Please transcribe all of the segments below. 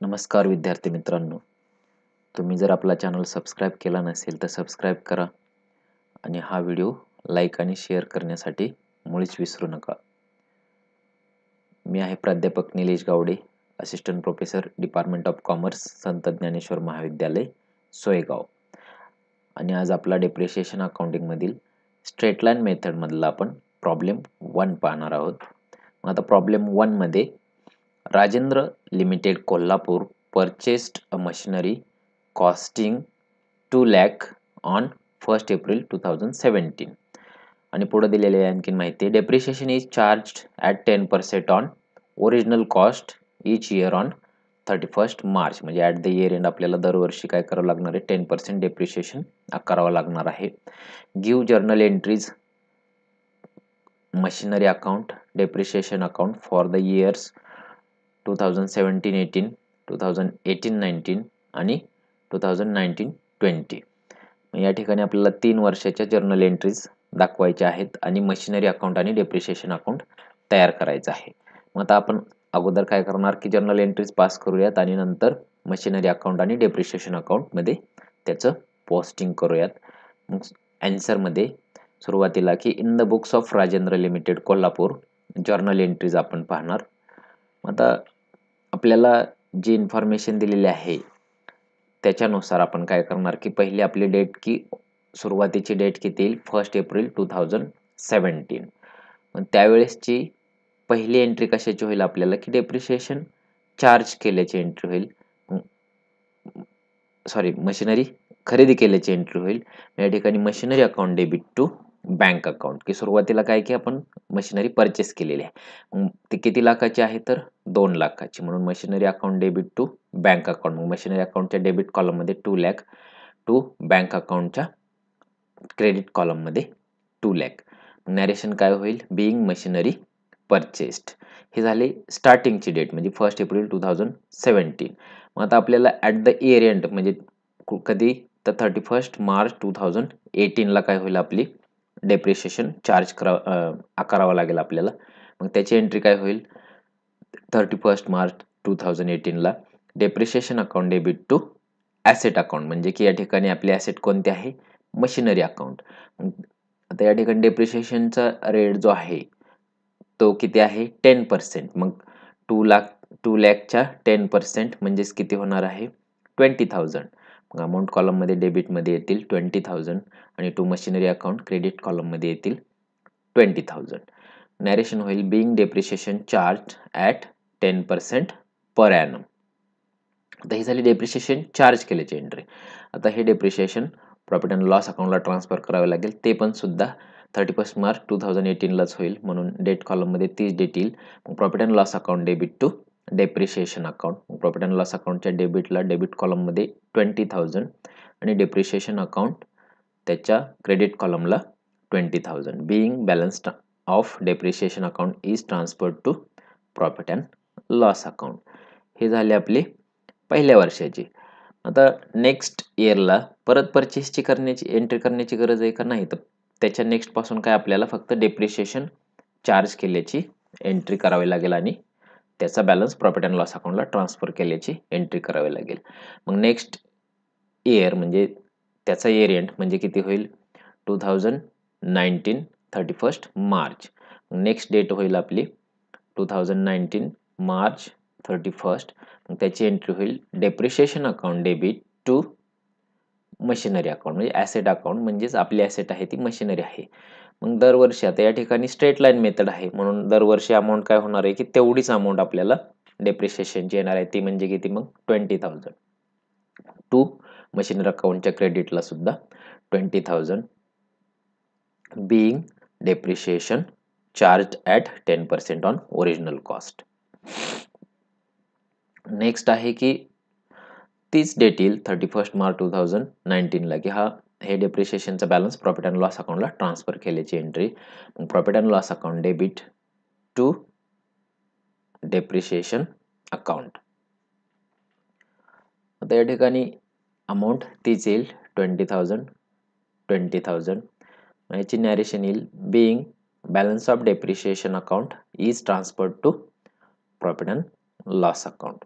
नमस्कार विद्यार्थी मित्रांनो, तुम्ही जर आपला चॅनल सबस्क्राईब केला नसेल तर सबस्क्राईब करा आणि हा व्हिडिओ लाईक आणि शेअर करण्यासाठी मुळीच विसरू नका. मी आहे प्राध्यापक Nilesh Gawade, assistant professor department of commerce, Sant Dnyaneshwar Mahavidyalaya, Soygaon. आणि आज आपला डेप्रिशिएशन अकाउंटिंगमधील स्ट्रेट लाईन मेथडमधला आपण प्रॉब्लेम 1 पाहणार आहोत. आता प्रॉब्लेम 1 मध्ये Rajendra limited Kolhapur purchased a machinery costing 2 lakh on 1st April 2017 आणि पुढे दिलेले आणखी माहिती depreciation is charged at 10% on original cost each year on 31st March. म्हणजे ॲट द इयर एंड आपल्याला दरवर्षी काय करावं लागणार आहे, 10% डेप्रिशिएशन करावं लागणार आहे. Give journal entries machinery account depreciation account for the years 2017-18, 2018-19 आणि 2019-20. या ठिकाणी आपल्याला 3 वर्षाच्या जर्नल एंट्रीज दाखवायच्या आहेत आणि मशिनरी अकाउंट आणि डेप्रिशिएशन अकाउंट तयार करायचं आहे. मग आता आपण अगोदर काय करणार की जर्नल एंट्रीज पास करूयात आणि नंतर मशिनरी अकाउंट आणि डेप्रिशिएशन अकाउंटमध्ये त्याचं पोस्टिंग करूयात. मग ॲन्सरमध्ये सुरुवातीला की in the books of Rajendra limited Kolhapur journal entries आपण पाहणार. आता आपल्याला जी इन्फॉर्मेशन दिलेली आहे त्याच्यानुसार आपण काय करणार की पहिली आपली डेट की सुरुवातीची डेट किती येईल, 1 एप्रिल 2017. मग त्यावेळेसची पहिली एंट्री कशाची होईल आपल्याला की डेप्रिशिएशन चार्ज केल्याची एंट्री होईल, सॉरी मशिनरी खरेदी केल्याची एंट्री होईल. या ठिकाणी machinery account debit to bank account की सुरुवातीला काय की आपण मशिनरी परचेस केलेली आहे, ते किती लाखाची आहे तर 2 लाखाची, म्हणून machinery account debit to bank account. मग मशिनरी अकाउंटच्या डेबिट कॉलममध्ये 2 लाख टू बँक अकाउंटच्या क्रेडिट कॉलममध्ये 2 लाख. नॅरेशन काय होईल, बिईंग मशिनरी परचेस्ड. हे झाले स्टार्टिंगची डेट म्हणजे 1 एप्रिल 2017. मग आता आपल्याला ॲट द इयर एंड म्हणजे कधी तर 31 मार्च 2018ला काय होईल आपली डेप्रिशिएशन चार्ज आकारावा लागेल आपल्याला. मग त्याची एंट्री काय होईल 31 मार्च 2018ला depreciation account debit to asset account, म्हणजे की या ठिकाणी आपले ॲसेट कोणते आहे, मशिनरी अकाउंट. आता या ठिकाणी डेप्रिशिएशनचा रेट जो आहे तो किती आहे 10%. मग 2 लाखच्या 10% म्हणजेच किती होणार आहे 20,000. मग अमाऊंट कॉलममध्ये डेबिटमध्ये येतील 20,000 आणि टू मशिनरी अकाउंट क्रेडिट कॉलममध्ये येतील 20,000. नॅरेशन होईल being depreciation charge at 10% per annum. आता ही झाली डेप्रिशिएशन चार्ज केल्याची एंट्री. आता हे डेप्रिशिएशन प्रॉफिट अँड लॉस अकाउंटला ट्रान्सफर करावे लागेल, ते पण सुद्धा 31 मार्च 2018लाच होईल, म्हणून डेट कॉलममध्ये 30 डेट येईल. मग profit and loss account debit to depreciation account. Profit and loss अकाउंटच्या डेबिटला डेबिट कॉलममध्ये 20,000 आणि डेप्रिशिएशन अकाउंट त्याच्या क्रेडिट कॉलमला 20,000. Being balance of depreciation account is transferred to profit and loss account. हे झाले आपले पहिल्या वर्षाची. आता नेक्स्ट इयरला परत परचेसची एंट्री करण्याची गरज आहे का नाही, तर त्याच्या नेक्स्ट पासून काय आपल्याला फक्त डेप्रिशिएशन चार्ज केल्याची एंट्री करावी लागेल आणि त्याचा बॅलन्स प्रॉफिट अँड लॉस अकाउंटला ट्रान्सफर केल्याची एंट्री करावी लागेल. मग नेक्स्ट इयर म्हणजे त्याचा इयर एंड म्हणजे किती होईल 2019 31 मार्च. नेक्स्ट डेट होईल आपली 2019 मार्च 31. मग त्याची एंट्री होईल depreciation account debit to machinery account म्हणजे ॲसेट अकाउंट, म्हणजेच आपली ॲसेट आहे ती मशिनरी आहे. मग दरवर्षी आता या ठिकाणी स्ट्रेट लाईन मेथड आहे म्हणून दरवर्षी अमाऊंट काय होणार आहे की तेवढीच अमाऊंट आपल्याला डेप्रिशिएशनची येणार आहे, ती म्हणजे किती मग 20,000. टू मशिनरी अकाउंटच्या क्रेडिटला सुद्धा 20,000 being depreciation charge at 10% on original cost. Next आहे की तीच डेट येईल 31 मार्च 2019ला की हे डेप्रिशिएशनचा बॅलन्स प्रॉफिट अँड लॉस अकाउंटला ट्रान्सफर केल्याची एंट्री. मग profit and loss account debit to depreciation account. आता या ठिकाणी अमाऊंट तीच येईल 20,000. याची नॅरेशन येईल being balance of depreciation account is transferred to profit and loss account.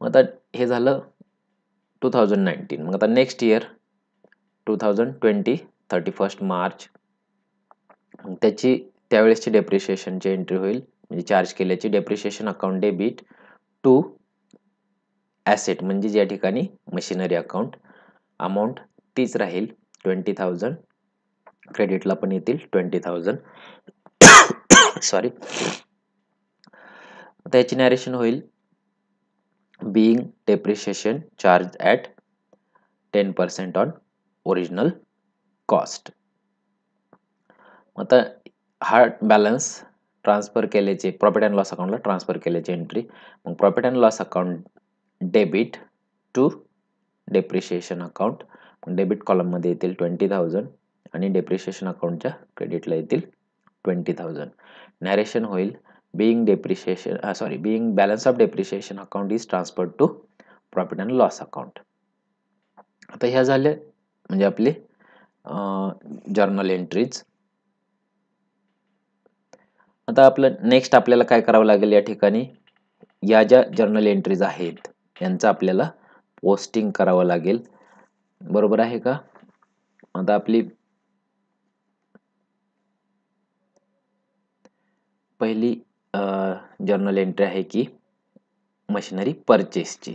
मग आता हे झालं 2019. मग आता नेक्स्ट इयर 2020 31 मार्च, त्याची त्यावेळेसची डेप्रिशिएशनची एंट्री होईल, म्हणजे चार्ज केल्याची depreciation account debit to asset, म्हणजे या ठिकाणी मशिनरी अकाउंट. अमाऊंट तीच राहील 20,000. क्रेडिटला पण येतील 20,000. सॉरी. आता याची नॅरेशन होईल being depreciation charged at 10% on original cost. आता हा बॅलन्स ट्रान्सफर केल्याचे प्रॉफिट अँड लॉस अकाउंटला ट्रान्सफर केल्याची एंट्री. मग profit and loss account debit to depreciation account. Debit कॉलममध्ये येतील 20,000 आणि डेप्रिशिएशन अकाउंटच्या क्रेडिटला येतील 20,000. नॅरेशन होईल being balance of depreciation account is transferred to profit and loss account. आता ह्या झाल्या म्हणजे आपले जर्नल एंट्रीज. आता नेक्स्ट आपल्याला काय करावं लागेल, या ठिकाणी या ज्या जर्नल एंट्रीज आहेत यांचं आपल्याला पोस्टिंग करावं लागेल. बरोबर आहे का? आता आपली पहिली जर्नल एंट्री आहे की मशिनरी परचेसची.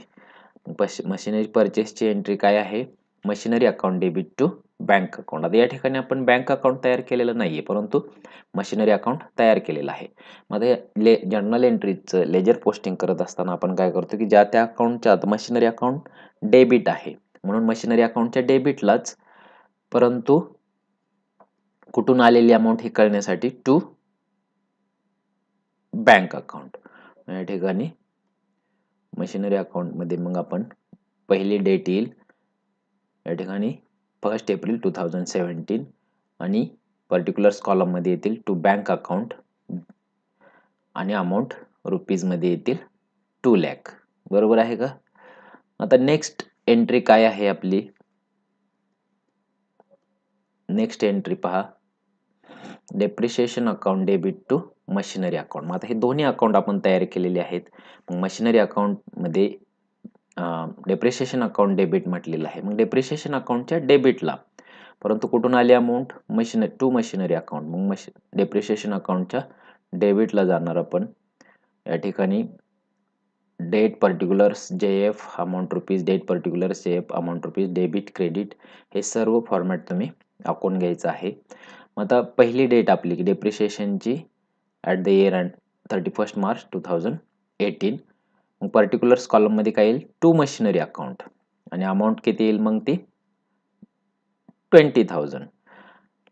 मशिनरी परचेसची एंट्री काय आहे? Machinery account debit to bank account. आता या ठिकाणी आपण बँक अकाउंट तयार केलेलं नाहीये, परंतु मशिनरी अकाउंट तयार केलेलं आहे. मग जर्नल एंट्रीचं लेजर पोस्टिंग करत असताना आपण काय करतो की ज्या त्या अकाउंटच्या मशिनरी अकाउंट डेबिट आहे म्हणून मशिनरी अकाउंटच्या डेबिटलाच, परंतु कुठून आलेली अमाऊंट हे कळण्यासाठी टू बँक अकाउंट. या ठिकाणी मशिनरी अकाउंटमध्ये मग आपण पहिली डेट येईल या ठिकाणी 1 एप्रिल 2017 आणि पर्टिक्युलर्स कॉलममध्ये येतील टू बँक अकाउंट आणि अमाऊंट रुपीजमध्ये येतील 2 लाख. बरोबर आहे का? आता नेक्स्ट एंट्री काय आहे आपली? नेक्स्ट एंट्री पहा, depreciation account debit to machinery account. मग आता हे दोन्ही अकाउंट आपण तयार केलेले आहेत. मग मशिनरी अकाउंटमध्ये डेप्रिशिएशन अकाउंट डेबिट म्हटलेलं आहे. मग डेप्रिशिएशन अकाउंटच्या डेबिटला, परंतु कुठून आली अमाऊंट? Machinery account. मग डेप्रिशिएशन अकाउंटच्या डेबिटला जाणार आपण. या ठिकाणी date particulars JF amount rupees, date particulars JF amount rupees, debit credit हे सर्व फॉर्मॅट तुम्ही आखून घ्यायचं आहे. मग आता पहिली डेट आपली डेप्रिशिएशनची at the year end 31 March 2018. मग पर्टिक्युलर्स कॉलममध्ये काय येईल? टू मशिनरी अकाउंट आणि अमाऊंट किती येईल मग ती 20,000.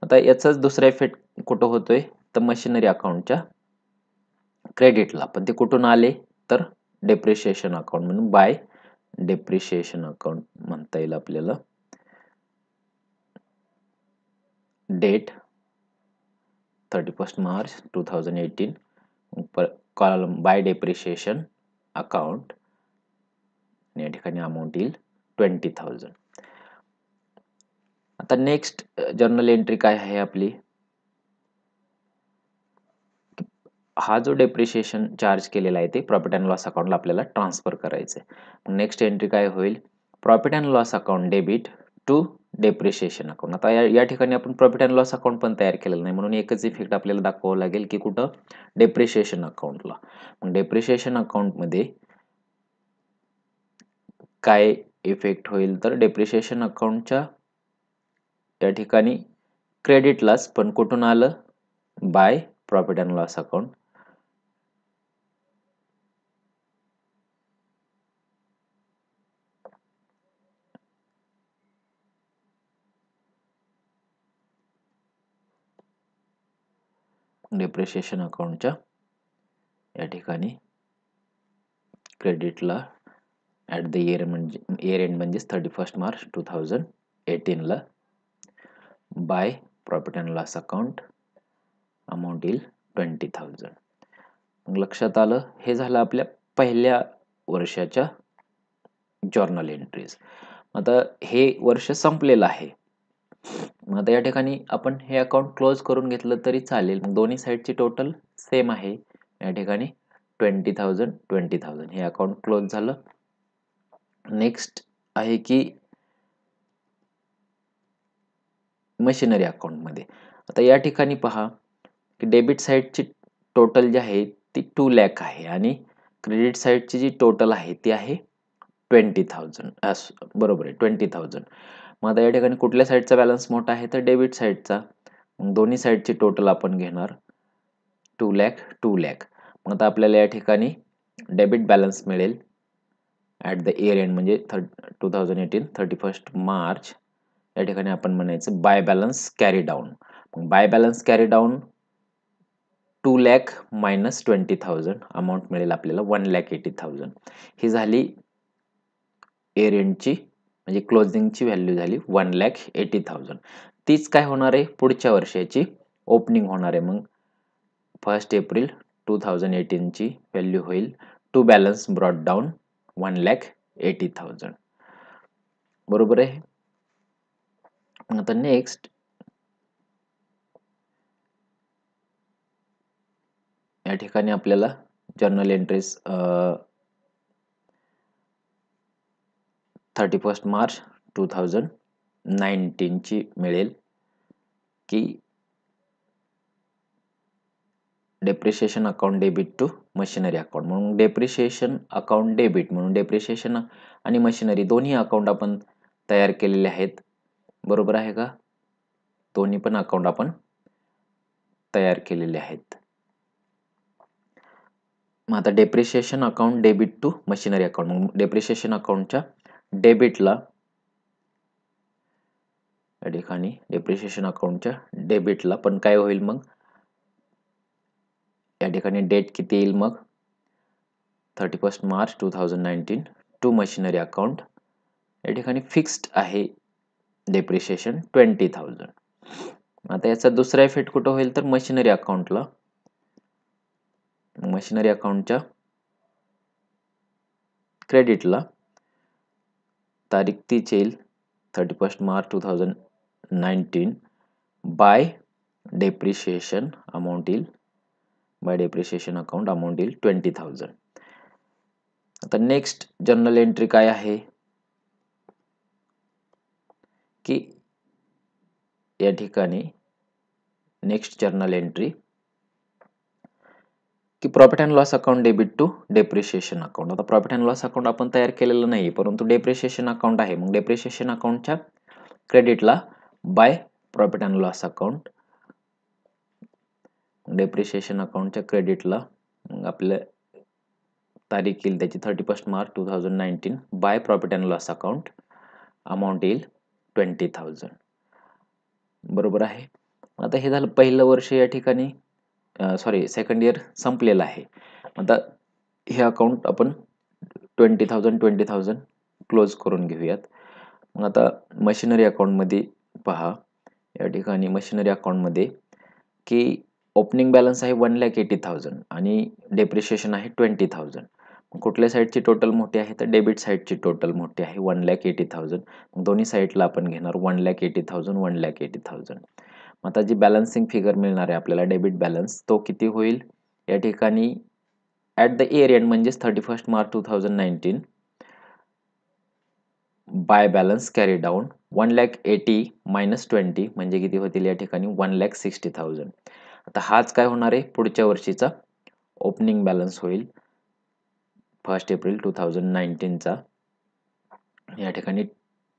आता याचाच दुसरा इफेक्ट कुठं होतोय? तर मशिनरी अकाउंटच्या क्रेडिटला. पण ते कुठून आले? तर डेप्रिशिएशन अकाउंट म्हणून बाय डेप्रिशिएशन अकाउंट म्हणता येईल आपल्याला. Date 31 March 2018, column by depreciation account या ठिकाणी अमाऊंट येईल 20,000. आता नेक्स्ट जर्नल एंट्री काय आहे आपली? हा जो डेप्रिशिएशन चार्ज केलेला आहे ते प्रॉफिट अँड लॉस अकाउंटला आपल्याला ट्रान्सफर करायचं आहे. नेक्स्ट एंट्री काय होईल? Profit and loss account debit to depreciation account. आता या ठिकाणी आपण प्रॉफिट अँड लॉस अकाउंट पण तयार केलेलं नाही, म्हणून एकच इफेक्ट आपल्याला दाखवावं लागेल की कुठं? डेप्रिशिएशन अकाउंटला. मग डेप्रिशिएशन अकाउंटमध्ये काय इफेक्ट होईल? तर डेप्रिशिएशन अकाउंटच्या या ठिकाणी क्रेडिटलाच, पण कुठून आलं? By profit and loss account. Depreciation अकाउंटच्या या ठिकाणी क्रेडिटला ॲट द इयर एंड म्हणजेच 31 मार्च 2018ला by profit and loss account amount येईल 20,000. मग लक्षात आलं? हे झालं आपल्या पहिल्या वर्षाच्या जर्नल एंट्रीज. आता हे वर्ष संपलेलं आहे. मग आता या ठिकाणी आपण हे अकाउंट क्लोज करून घेतलं तरी चालेल. मग दोन्ही साईडची टोटल सेम आहे. या ठिकाणी 20,000 20,000 हे अकाउंट क्लोज झालं. नेक्स्ट आहे की मशिनरी अकाउंटमध्ये. आता या ठिकाणी पहा की डेबिट साईडची टोटल जी आहे ती 2 लाख आहे आणि क्रेडिट साईडची जी टोटल आहे ती आहे 20,000. बरोबर आहे 20,000. मग आता या ठिकाणी कुठल्या साईडचा बॅलन्स मोठा आहे तर डेबिट साईडचा. मग दोन्ही साईडची टोटल आपण घेणार 2 लाख 2 लाख. मग आता आपल्याला या ठिकाणी डेबिट बॅलन्स मिळेल ॲट द इयर एंड म्हणजे 2018 31 मार्च. या ठिकाणी आपण म्हणायचं बाय बॅलन्स कॅरी डाऊन. मग by balance carry down 2 lakh minus 20,000 amount मिळेल आपल्याला 1,80,000. ही झाली इयर एंडची म्हणजे क्लोजिंगची व्हॅल्यू झाली 1,80,000. तीच काय होणार आहे पुढच्या वर्षाची ओपनिंग होणार आहे. मग 1 एप्रिल 2018 ची व्हॅल्यू होईल टू बॅलन्स ब्रॉट डाऊन 1,80,000. बरोबर आहे. आता नेक्स्ट या ठिकाणी आपल्याला जर्नल एंट्रीज 31 मार्च 2019 ची मिळेल की depreciation account debit to machinery account. म्हणून डेप्रिशिएशन अकाउंट डेबिट म्हणून डेप्रिशिएशन आणि मशिनरी दोन्ही अकाउंट आपण तयार केलेले आहेत. बरोबर आहे का? दोन्ही पण अकाउंट आपण तयार केलेले आहेत. मग आता depreciation account debit to machinery account. मग डेप्रिशिएशन अकाउंटच्या डेबिटला या ठिकाणी डेप्रिशिएशन अकाउंटच्या डेबिटला पण काय होईल मग या ठिकाणी डेट किती येईल मग 31 मार्च 2019 टू मशिनरी अकाउंट. या ठिकाणी फिक्स्ड आहे डेप्रिशिएशन 20,000. आता याचा दुसरा इफेक्ट कुठं होईल तर मशिनरी अकाउंटला. मशिनरी अकाउंटच्या क्रेडिटला तारीख तीच येईल 31 मार्च 2019 बाय डेप्रिशिएशन अमाऊंट येईल बाय डेप्रिशिएशन अकाउंट अमाऊंट येईल 20,000. आता नेक्स्ट जर्नल एंट्री काय आहे की या ठिकाणी नेक्स्ट जर्नल एंट्री की profit and loss account debit to depreciation account. आता प्रॉफिट अँड लॉस अकाउंट आपण तयार केलेलं नाही परंतु डेप्रिशिएशन अकाउंट आहे. मग डेप्रिशिएशन अकाउंटच्या क्रेडिटला by profit and loss account. Depreciation अकाउंटच्या क्रेडिटला मग आपल्या तारीख येईल त्याची 31 March 2019 by profit and loss account amount येईल 20,000. बरोबर आहे. आता हे झालं पहिलं वर्ष या ठिकाणी सॉरी सेकंड इयर संपलेलं आहे. आता हे अकाउंट आपण 20,000 क्लोज करून घेऊयात. मग आता मशिनरी अकाउंटमध्ये पहा या ठिकाणी मशिनरी अकाउंटमध्ये की ओपनिंग बॅलन्स आहे 1,80,000 आणि डेप्रिशिएशन आहे 20,000. कुठल्या साईडची टोटल मोठी आहे तर डेबिट साईडची टोटल मोठी आहे 1,80,000. दोन्ही साईडला आपण घेणार 1,80,000 1,80,000. आता जी बॅलन्सिंग फिगर मिळणार आहे आपल्याला डेबिट बॅलन्स तो किती होईल या ठिकाणी ॲट द इयर एंड म्हणजेच 31 March 2019 by balance carry down 1,80,000 minus 20 म्हणजे किती होतील या ठिकाणी 1,60,000. आता हाच काय होणार आहे पुढच्या वर्षीचा ओपनिंग बॅलन्स होईल 1 एप्रिल 2019 चा. या ठिकाणी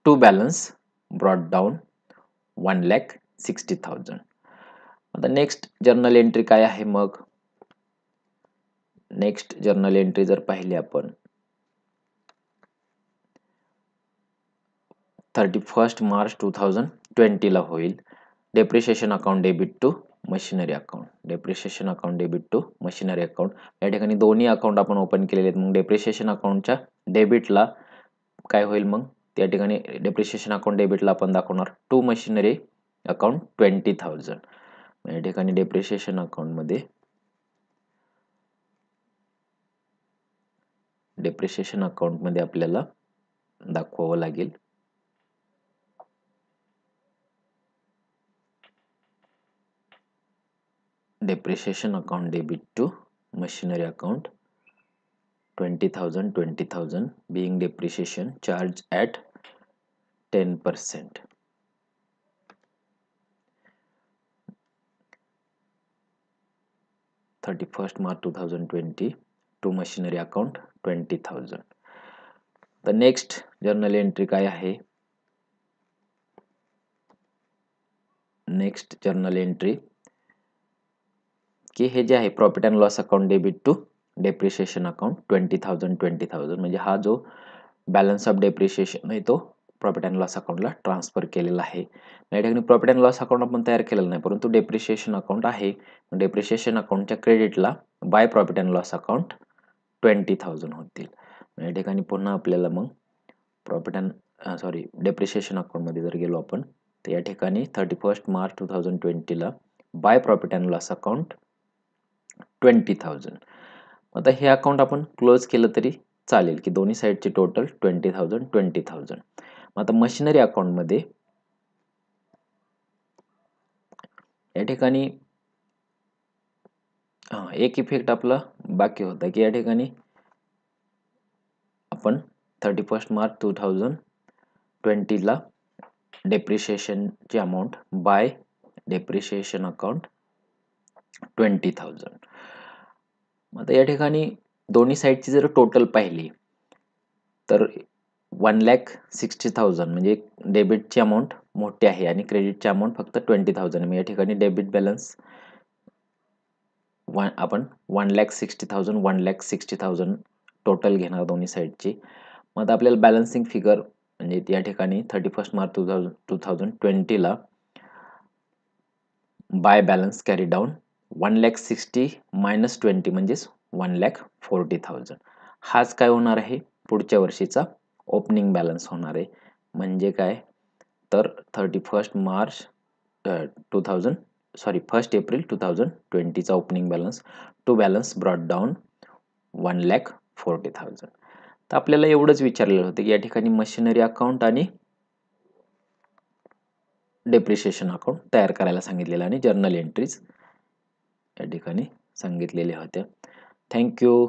टू बॅलन्स ब्रॉट डाऊन 1,60,000. आता नेक्स्ट जर्नल एंट्री काय आहे मग नेक्स्ट जर्नल एंट्री जर पाहिली आपण 31 मार्च 2020 ला होईल depreciation account debit to machinery account. Depreciation account debit to machinery account. या ठिकाणी दोन्ही अकाउंट आपण ओपन केलेले आहेत. मग डेप्रिशिएशन अकाउंटच्या डेबिटला काय होईल मग त्या ठिकाणी डेप्रिशिएशन अकाउंट डेबिटला आपण दाखवणार टू मशिनरी अकाउंट 20,000. या ठिकाणी डेप्रिशिएशन अकाउंटमध्ये डेप्रिशिएशन अकाउंटमध्ये आपल्याला दाखवावं लागेल depreciation account debit to machinery account 20,000 being depreciation charge at 10%. March 31, 2020 to machinery account 20,000. The next journal entry काय आहे? नेक्स्ट जर्नल एंट्री की हे जे आहे profit and loss account debit to depreciation account 20,000 म्हणजे हा जो बॅलन्स ऑफ डेप्रिशिएशन आहे तो प्रॉफिट अँड लॉस अकाउंटला ट्रान्सफर केलेला आहे. या ठिकाणी प्रॉफिट अँड लॉस अकाउंट आपण तयार केलेलं नाही, परंतु डेप्रिशिएशन अकाउंट आहे. डेप्रिशिएशन अकाउंटच्या क्रेडिटला by profit and loss account 20,000 होतील. या ठिकाणी पुन्हा आपल्याला मग डेप्रिशिएशन अकाउंटमध्ये जर गेलो आपण तर या ठिकाणी 31 मार्च 2020 ला bye profit and loss account 20,000. आता हे अकाउंट आपण क्लोज केलं तरी चालेल की दोन्ही साईडचे टोटल 20,000. आता मशिनरी अकाउंट मध्ये या ठिकाणी एक इफेक्ट आपला बाकी होता की या ठिकाणी आपण 31 मार्च 2020 ला डेप्रिशिएशनची अमाऊंट बाय डेप्रिशिएशन अकाउंट 20,000. आता या ठिकाणी दोन्ही साईडची जर टोटल पाहिली तर 1,60,000 म्हणजे डेबिटची अमाऊंट मोठी आहे आणि क्रेडिटची अमाऊंट फक्त 20,000. मी या ठिकाणी डेबिट बॅलन्स आपण 1,60,000 टोटल घेणार दोन्ही साईडची. मग आपल्याला बॅलन्सिंग फिगर म्हणजे या ठिकाणी 31 मार्च 2020 ला by balance carry down 1,60,000 minus 20 म्हणजेच 1,40,000. हाच काय होणार आहे पुढच्या वर्षीचा ओपनिंग बॅलन्स होणार आहे. म्हणजे काय तर 1 एप्रिल 2020 चा opening balance to balance brought down 1,40,000. तर आपल्याला एवढंच विचारलेलं होतं की या ठिकाणी मशिनरी अकाउंट आणि डेप्रिशिएशन अकाउंट तयार करायला सांगितलेलं आणि जर्नल एंट्रीज या ठिकाणी सांगितलेल्या होत्या. थँक्यू.